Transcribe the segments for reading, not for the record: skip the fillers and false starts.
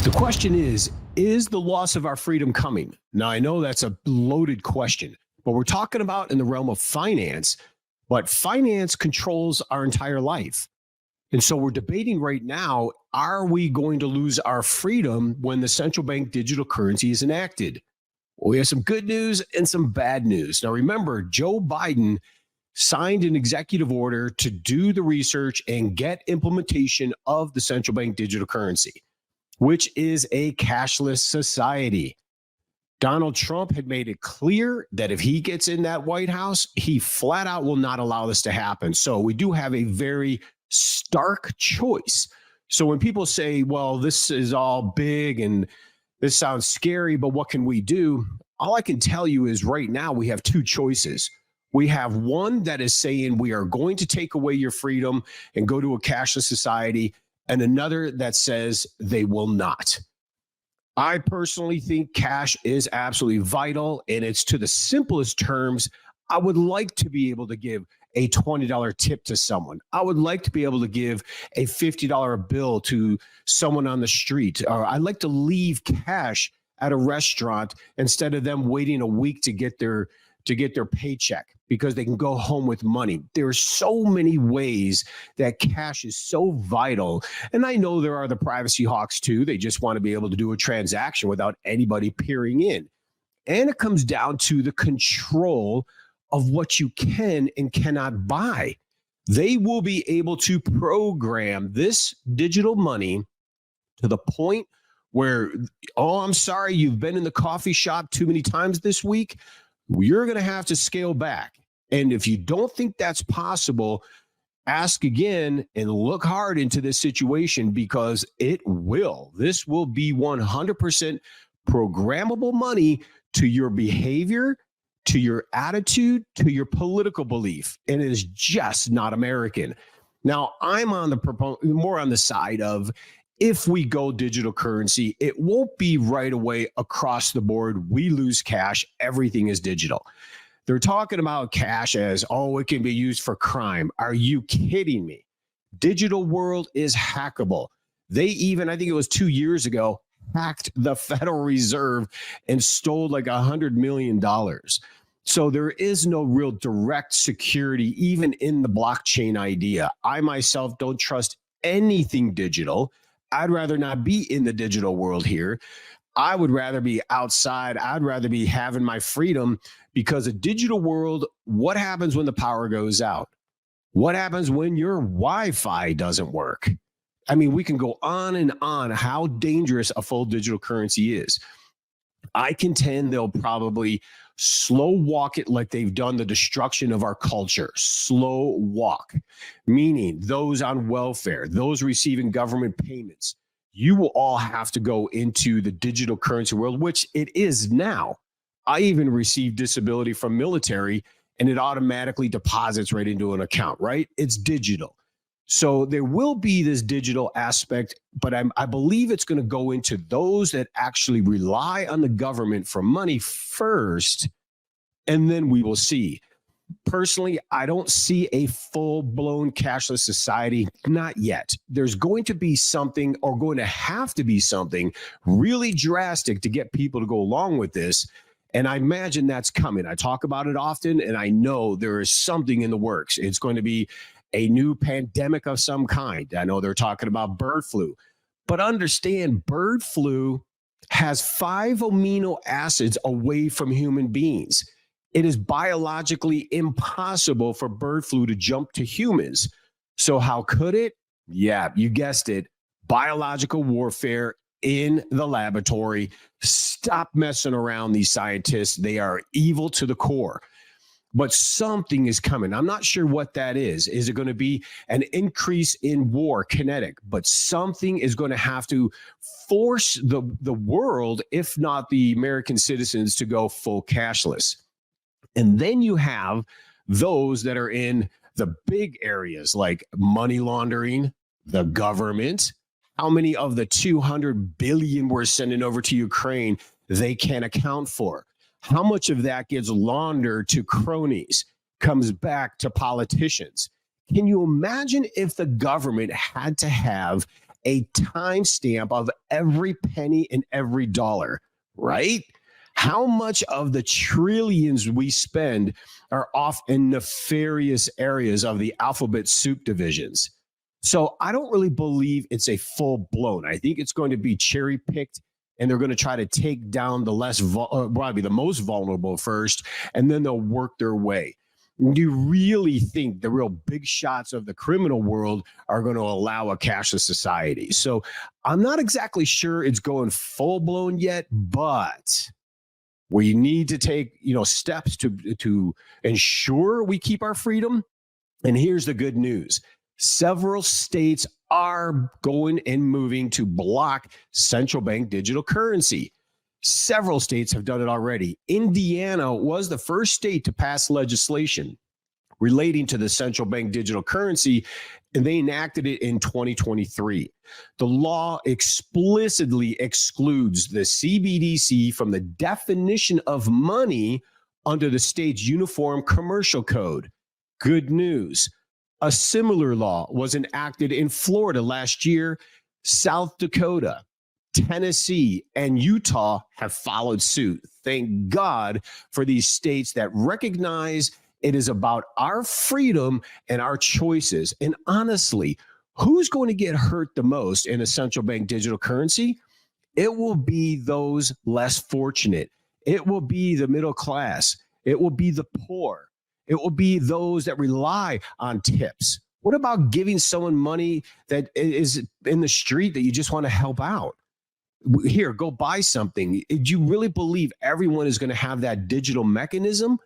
The question is the loss of our freedom coming? Now, I know that's a loaded question, but we're talking about in the realm of finance, but finance controls our entire life. And so we're debating right now, are we going to lose our freedom when the central bank digital currency is enacted? Well, we have some good news and some bad news. Now, remember, Joe Biden signed an executive order to do the research and get implementation of the central bank digital currency, which is a cashless society. Donald Trump had made it clear that if he gets in that White House, he flat out will not allow this to happen. So we do have a very stark choice. So when people say, well, this is all big and this sounds scary, but what can we do? All I can tell you is right now we have two choices. We have one that is saying we are going to take away your freedom and go to a cashless society, and another that says they will not. I personally think cash is absolutely vital, and it's to the simplest terms. I would like to be able to give a $20 tip to someone. I would like to be able to give a $50 bill to someone on the street. Or I'd like to leave cash at a restaurant instead of them waiting a week to get their paycheck because they can go home with money. There are so many ways that cash is so vital. And I know there are the privacy hawks too. They just want to be able to do a transaction without anybody peering in. And it comes down to the control of what you can and cannot buy. They will be able to program this digital money to the point where, oh, I'm sorry, you've been in the coffee shop too many times this week. You're going to have to scale back. And if you don't think that's possible, ask again and look hard into this situation because it will. This will be 100% programmable money to your behavior, to your attitude, to your political belief. And it is just not American. Now, I'm on the more on the side of if we go digital currency, it won't be right away across the board. We lose cash. Everything is digital. They're talking about cash as, oh, it can be used for crime. Are you kidding me? Digital world is hackable. They even, I think it was 2 years ago, hacked the Federal Reserve and stole like $100 million. So there is no real direct security, even in the blockchain idea. I myself don't trust anything digital. I'd rather not be in the digital world here. I would rather be outside. I'd rather be having my freedom because a digital world, what happens when the power goes out? What happens when your Wi-Fi doesn't work? I mean, we can go on and on how dangerous a full digital currency is. I contend they'll probably slow walk it like they've done the destruction of our culture. Slow walk, meaning those on welfare, those receiving government payments. You will all have to go into the digital currency world, which it is now. I even received disability from military and it automatically deposits right into an account, right? It's digital. So there will be this digital aspect, but I believe it's going to go into those that actually rely on the government for money first, and then we will see. Personally, I don't see a full-blown cashless society, not yet. There's going to be something or going to have to be something really drastic to get people to go along with this, and I imagine that's coming. I talk about it often, and I know there is something in the works. It's going to be a new pandemic of some kind. I know they're talking about bird flu, but understand bird flu has 5 amino acids away from human beings. It is biologically impossible for bird flu to jump to humans. So how could it? Yeah, you guessed it. Biological warfare in the laboratory. Stop messing around, these scientists. They are evil to the core. But something is coming. I'm not sure what that is. Is it going to be an increase in war, kinetic? But something is going to have to force the world, if not the American citizens, to go full cashless. And then you have those that are in the big areas like money laundering, the government. How many of the 200 billion we're sending over to Ukraine they can't account for? How much of that gets laundered to cronies, comes back to politicians? Can you imagine if the government had to have a timestamp of every penny and every dollar, right? How much of the trillions we spend are off in nefarious areas of the alphabet soup divisions? So I don't really believe it's a full blown. I think it's going to be cherry picked, and they're going to try to take down the probably the most vulnerable first, and then they'll work their way. Do you really think the real big shots of the criminal world are going to allow a cashless society? So I'm not exactly sure it's going full blown yet, but we need to take steps to ensure we keep our freedom. And here's the good news. Several states are going and moving to block central bank digital currency. Several states have done it already. Indiana was the first state to pass legislation relating to the central bank digital currency, and they enacted it in 2023. The law explicitly excludes the CBDC from the definition of money under the state's Uniform Commercial Code. Good news. A similar law was enacted in Florida last year. South Dakota, Tennessee, and Utah have followed suit. Thank God for these states that recognize it is about our freedom and our choices. And honestly, who's going to get hurt the most in a central bank digital currency? It will be those less fortunate. It will be the middle class. It will be the poor. It will be those that rely on tips. What about giving someone money that is in the street that you just want to help out? Here, go buy something. Do you really believe everyone is going to have that digital mechanism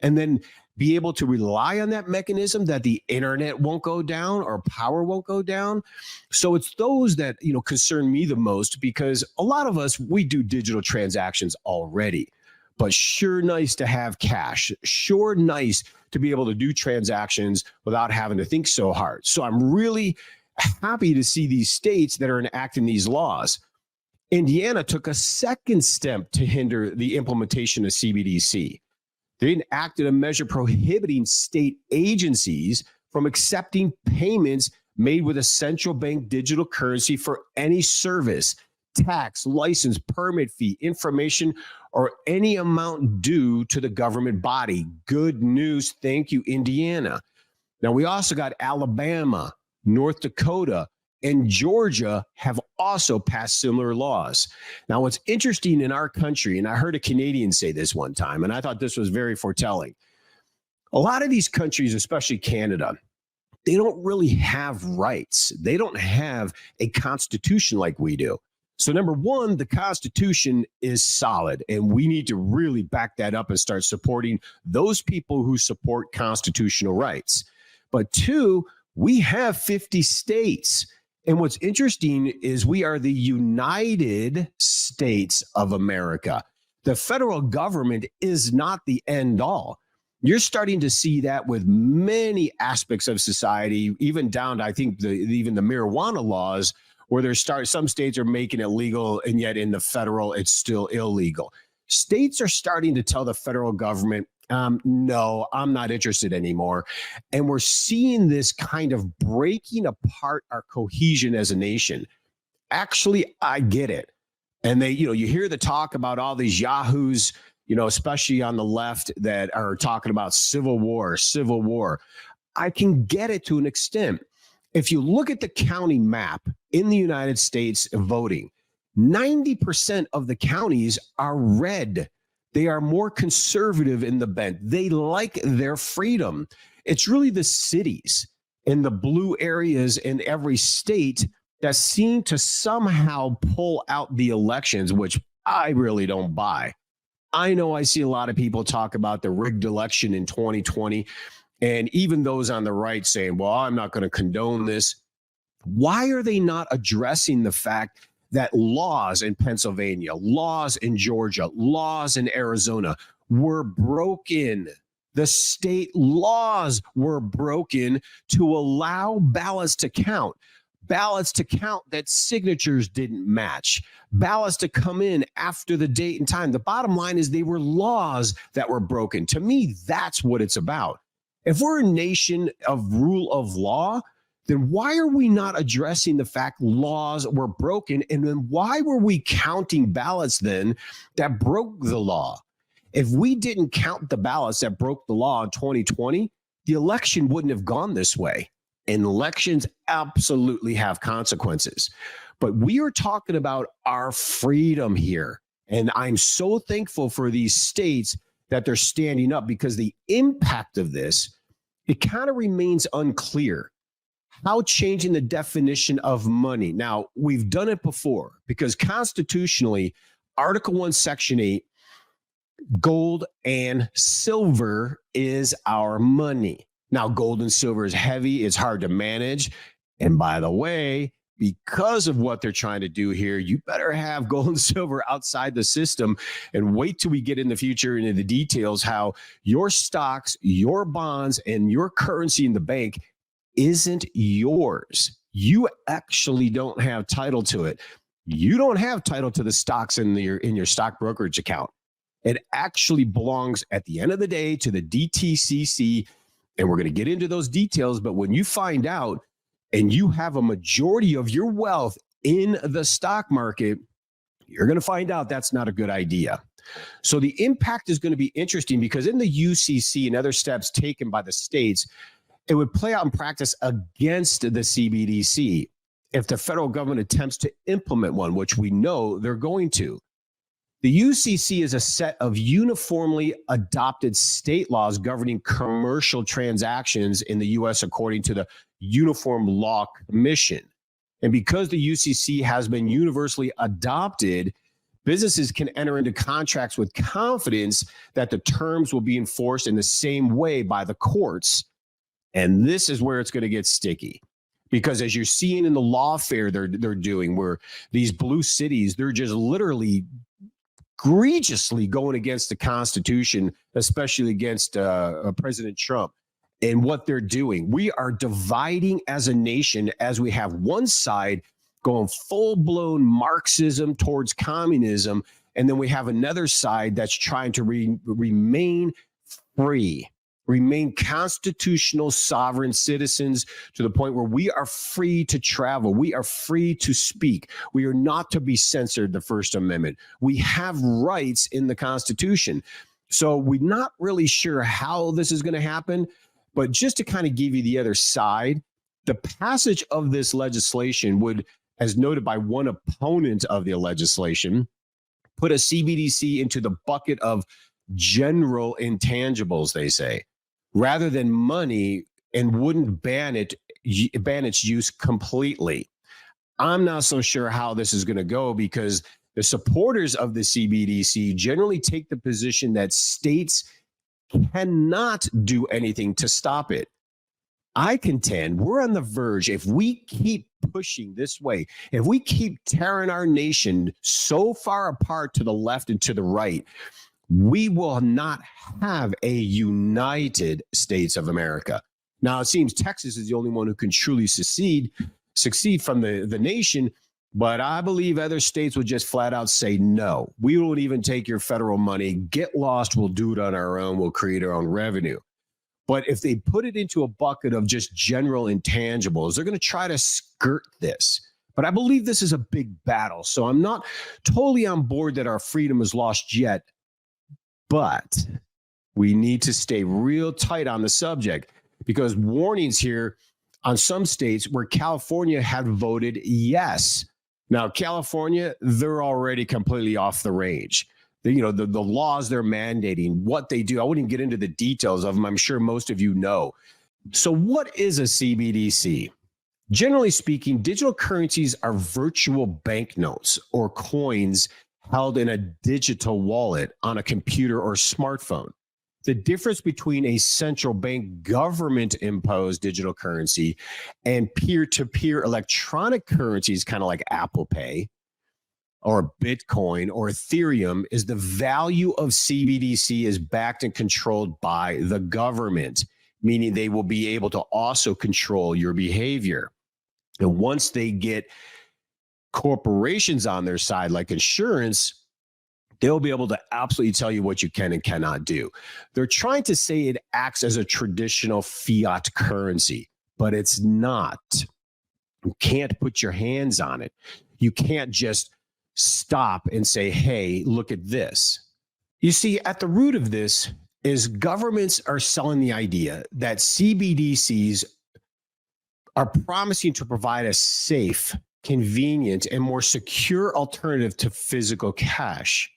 and then be able to rely on that mechanism, that the internet won't go down or power won't go down? So it's those that concern me the most, because a lot of us, we do digital transactions already. But sure nice to have cash. Sure nice to be able to do transactions without having to think so hard. So I'm really happy to see these states that are enacting these laws. Indiana took a second step to hinder the implementation of CBDC. They enacted a measure prohibiting state agencies from accepting payments made with a central bank digital currency for any service, tax, license, permit fee, information, or any amount due to the government body. Good news. Thank you, Indiana. Now, we also got Alabama, North Dakota, and Georgia have also passed similar laws. Now, what's interesting in our country, and I heard a Canadian say this one time, and I thought this was very foretelling. A lot of these countries, especially Canada, they don't really have rights. They don't have a constitution like we do. So number one, the Constitution is solid, and we need to really back that up and start supporting those people who support constitutional rights. But two, we have 50 states. And what's interesting is we are the United States of America. The federal government is not the end all. You're starting to see that with many aspects of society, even down to, I think, even the marijuana laws, where some states are making it legal, and yet in the federal, it's still illegal. States are starting to tell the federal government, no, I'm not interested anymore. And we're seeing this kind of breaking apart our cohesion as a nation. Actually, I get it. And you hear the talk about all these yahoos, especially on the left, that are talking about civil war. I can get it to an extent. If you look at the county map in the United States voting, 90% of the counties are red. They are more conservative in the bent. They like their freedom. It's really the cities and the blue areas in every state that seem to somehow pull out the elections, which I really don't buy. I know I see a lot of people talk about the rigged election in 2020. And even those on the right saying, well, I'm not going to condone this. Why are they not addressing the fact that laws in Pennsylvania, laws in Georgia, laws in Arizona were broken? The state laws were broken to allow ballots to count that signatures didn't match, ballots to come in after the date and time. The bottom line is they were laws that were broken. To me, that's what it's about. If we're a nation of rule of law, then why are we not addressing the fact laws were broken? And then why were we counting ballots then that broke the law? If we didn't count the ballots that broke the law in 2020, the election wouldn't have gone this way. And elections absolutely have consequences. But we are talking about our freedom here. And I'm so thankful for these states that they're standing up, because the impact of this, it kind of remains unclear. How changing the definition of money. Now, we've done it before, because constitutionally, Article 1, Section 8, gold and silver is our money. Now, gold and silver is heavy. It's hard to manage. And by the way, because of what they're trying to do here, you better have gold and silver outside the system, and wait till we get in the future into the details how your stocks, your bonds, and your currency in the bank isn't yours. You actually don't have title to it. You don't have title to the stocks in your stock brokerage account. It actually belongs at the end of the day to the DTCC, and we're going to get into those details. But when you find out and you have a majority of your wealth in the stock market, you're going to find out that's not a good idea. So the impact is going to be interesting, because in the UCC and other steps taken by the states, it would play out in practice against the CBDC if the federal government attempts to implement one, which we know they're going to. The UCC is a set of uniformly adopted state laws governing commercial transactions in the U.S. according to the Uniform Law Commission. And because the UCC has been universally adopted, businesses can enter into contracts with confidence that the terms will be enforced in the same way by the courts. And this is where it's going to get sticky, because as you're seeing in the lawfare they're doing, where these blue cities, they're just literally egregiously going against the Constitution, especially against President Trump and what they're doing. We are dividing as a nation, as we have one side going full-blown Marxism towards communism, and then we have another side that's trying to remain free, remain constitutional sovereign citizens, to the point where we are free to travel. We are free to speak. We are not to be censored, the First Amendment. We have rights in the Constitution. So we're not really sure how this is going to happen, but just to kind of give you the other side, the passage of this legislation would, as noted by one opponent of the legislation, put a CBDC into the bucket of general intangibles, they say, rather than money, and wouldn't ban its use completely. I'm not so sure how this is going to go, because the supporters of the CBDC generally take the position that states cannot do anything to stop it. I contend we're on the verge. If we keep pushing this way, if we keep tearing our nation so far apart to the left and to the right, we will not have a United States of America. Now, it seems Texas is the only one who can truly succeed from the nation, but I believe other states would just flat out say, no, we won't even take your federal money. Get lost. We'll do it on our own. We'll create our own revenue. But if they put it into a bucket of just general intangibles, they're going to try to skirt this. But I believe this is a big battle. So I'm not totally on board that our freedom is lost yet. But we need to stay real tight on the subject, because warnings here on some states where California had voted yes. Now, California, they're already completely off the range. The laws they're mandating, what they do. I wouldn't get into the details of them. I'm sure most of you know. So what is a CBDC? Generally speaking, digital currencies are virtual banknotes or coins held in a digital wallet on a computer or smartphone. The difference between a central bank government-imposed digital currency and peer-to-peer electronic currencies, kind of like Apple Pay or Bitcoin or Ethereum, is the value of CBDC is backed and controlled by the government, meaning they will be able to also control your behavior. And once they get corporations on their side, like insurance, they'll be able to absolutely tell you what you can and cannot do. They're trying to say it acts as a traditional fiat currency, but it's not. You can't put your hands on it. You can't just stop and say, hey, look at this. You see, at the root of this is governments are selling the idea that CBDCs are promising to provide a safe, convenient, and more secure alternative to physical cash.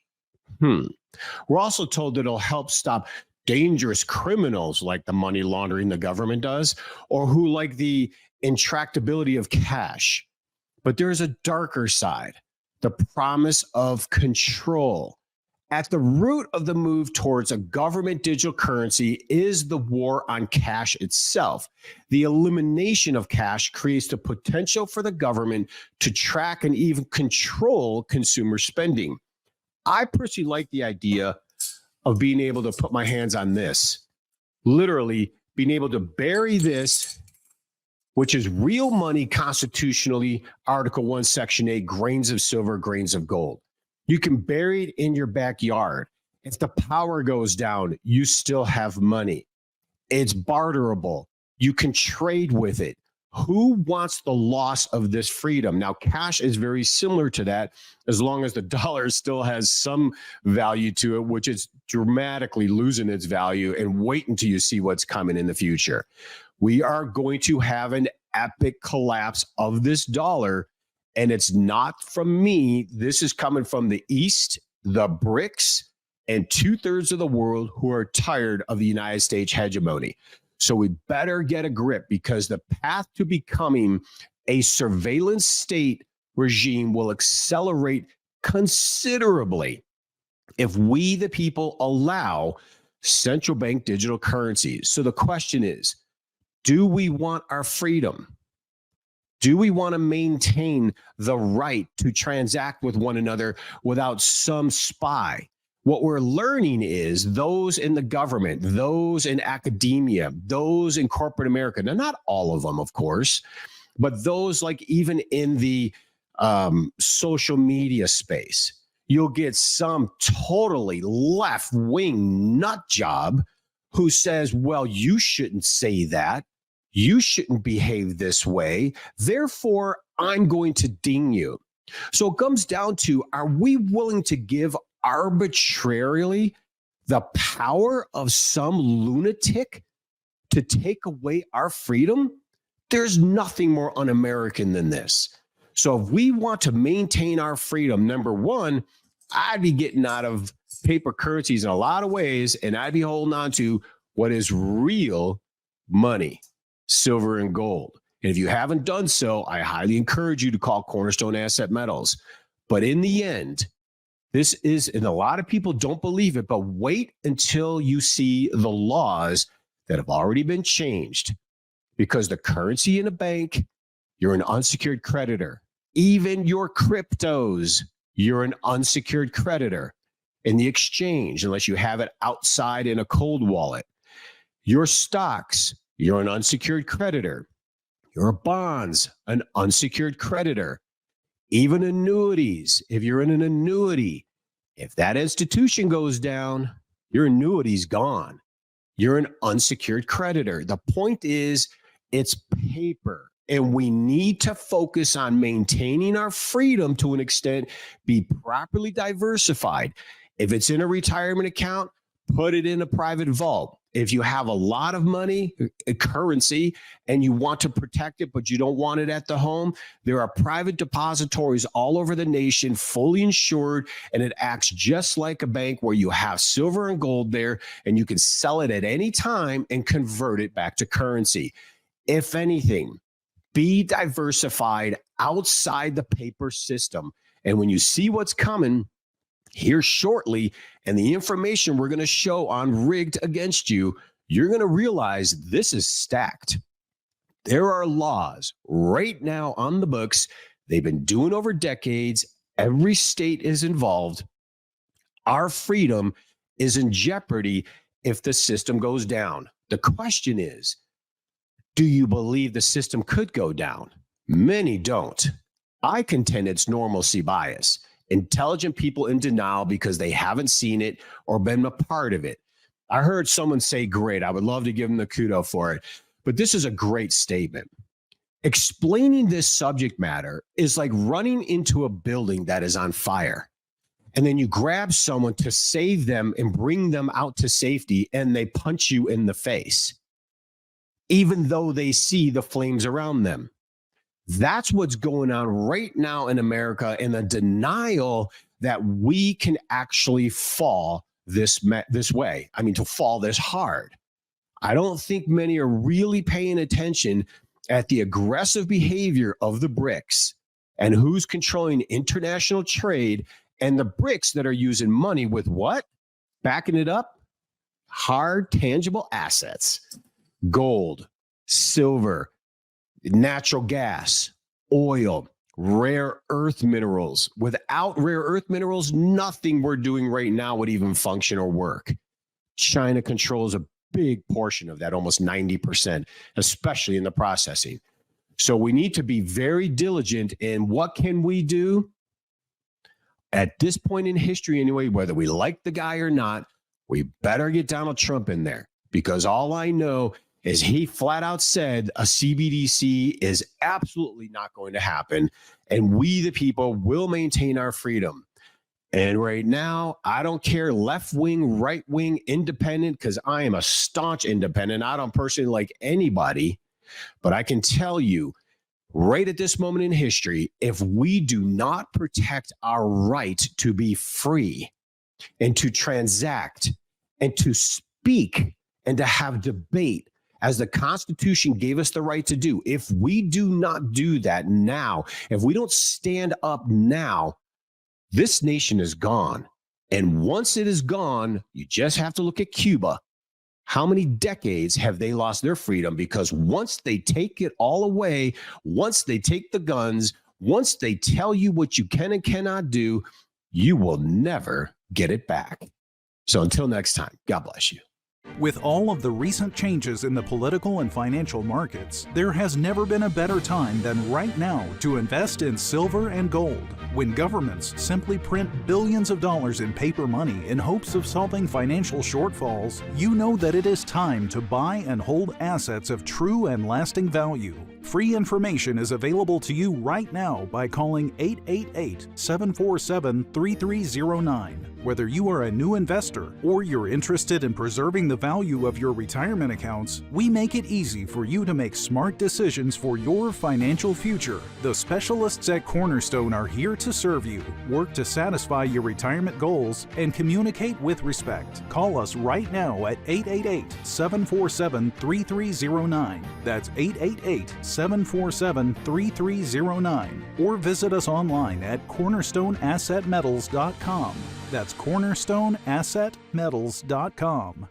We're also told that it'll help stop dangerous criminals like the money laundering the government does, or who like the intractability of cash. But there's a darker side, the promise of control. At the root of the move towards a government digital currency is the war on cash itself. The elimination of cash creates the potential for the government to track and even control consumer spending. I personally like the idea of being able to put my hands on this, literally being able to bury this, which is real money constitutionally, Article 1, Section 8, grains of silver, grains of gold. You can bury it in your backyard. If the power goes down, you still have money. It's barterable. You can trade with it. Who wants the loss of this freedom? Now, cash is very similar to that, as long as the dollar still has some value to it, which is dramatically losing its value. And wait until you see what's coming in the future. We are going to have an epic collapse of this dollar. And it's not from me. This is coming from the East, the BRICS, and 2/3 of the world who are tired of the United States hegemony. So we better get a grip, because the path to becoming a surveillance state regime will accelerate considerably if we, the people, allow central bank digital currencies. So the question is, do we want our freedom? Do we want to maintain the right to transact with one another without some spy? What we're learning is those in the government, those in academia, those in corporate America, now not all of them, of course, but those like even in the social media space, you'll get some totally left-wing nut job who says, well, you shouldn't say that. You shouldn't behave this way. Therefore, I'm going to ding you. So it comes down to, are we willing to give arbitrarily the power of some lunatic to take away our freedom? There's nothing more un-American than this. So if we want to maintain our freedom, number one, I'd be getting out of paper currencies in a lot of ways, and I'd be holding on to what is real money. Silver and gold. And if you haven't done so, I highly encourage you to call Cornerstone Asset Metals. But in the end, this is, and a lot of people don't believe it, but wait until you see the laws that have already been changed. Because the currency in a bank, you're an unsecured creditor. Even your cryptos, you're an unsecured creditor. In the exchange, unless you have it outside in a cold wallet. Your stocks, you're an unsecured creditor. Your bonds, an unsecured creditor. Even annuities, if you're in an annuity, if that institution goes down, your annuity's gone. You're an unsecured creditor. The point is, it's paper, and we need to focus on maintaining our freedom to an extent, be properly diversified. If it's in a retirement account, put it in a private vault. If you have a lot of money, currency, and you want to protect it, but you don't want it at the home, there are private depositories all over the nation, fully insured, and it acts just like a bank where you have silver and gold there, and you can sell it at any time and convert it back to currency. If anything, be diversified outside the paper system. And when you see what's coming here shortly, and the information we're going to show on Rigged Against You, you're going to realize this is stacked. There are laws right now on the books. They've been doing over decades. Every state is involved. Our freedom is in jeopardy if the system goes down. The question is, do you believe the system could go down? Many don't. I contend it's normalcy bias. Intelligent people in denial because they haven't seen it or been a part of it. I heard someone say, great, I would love to give them the kudo for it. but this is a great statement. Explaining this subject matter is like running into a building that is on fire. And then you grab someone to save them and bring them out to safety, and they punch you in the face, even though they see the flames around them. That's what's going on right now in America, in the denial that we can actually fall this way. I mean, to fall this hard. I don't think many are really paying attention at the aggressive behavior of the BRICS and who's controlling international trade, and the BRICS that are using money with what? Backing it up? Hard, tangible assets. Gold, silver, natural gas, oil, rare earth minerals. Without rare earth minerals, nothing we're doing right now would even function or work. China controls a big portion of that, almost 90%, especially in the processing. So we need to be very diligent in what can we do at this point in history anyway, whether we like the guy or not. We better get Donald Trump in there, because all I know is he flat out said a CBDC is absolutely not going to happen, and we the people will maintain our freedom. And right now, I don't care left wing, right wing, independent, because I am a staunch independent. I don't personally like anybody, but I can tell you right at this moment in history, if we do not protect our right to be free and to transact and to speak and to have debate, as the Constitution gave us the right to do, if we do not do that now, if we don't stand up now, this nation is gone. And once it is gone, you just have to look at Cuba. How many decades have they lost their freedom? Because once they take it all away, once they take the guns, once they tell you what you can and cannot do, you will never get it back. So until next time, God bless you. With all of the recent changes in the political and financial markets, there has never been a better time than right now to invest in silver and gold. When governments simply print billions of dollars in paper money in hopes of solving financial shortfalls, you know that it is time to buy and hold assets of true and lasting value. Free information is available to you right now by calling 888-747-3309. Whether you are a new investor or you're interested in preserving the value of your retirement accounts, we make it easy for you to make smart decisions for your financial future. The specialists at Cornerstone are here to serve you, work to satisfy your retirement goals, and communicate with respect. Call us right now at 888-747-3309. That's 888-747-3309. Or visit us online at cornerstoneassetmetals.com. That's cornerstoneassetmetals.com.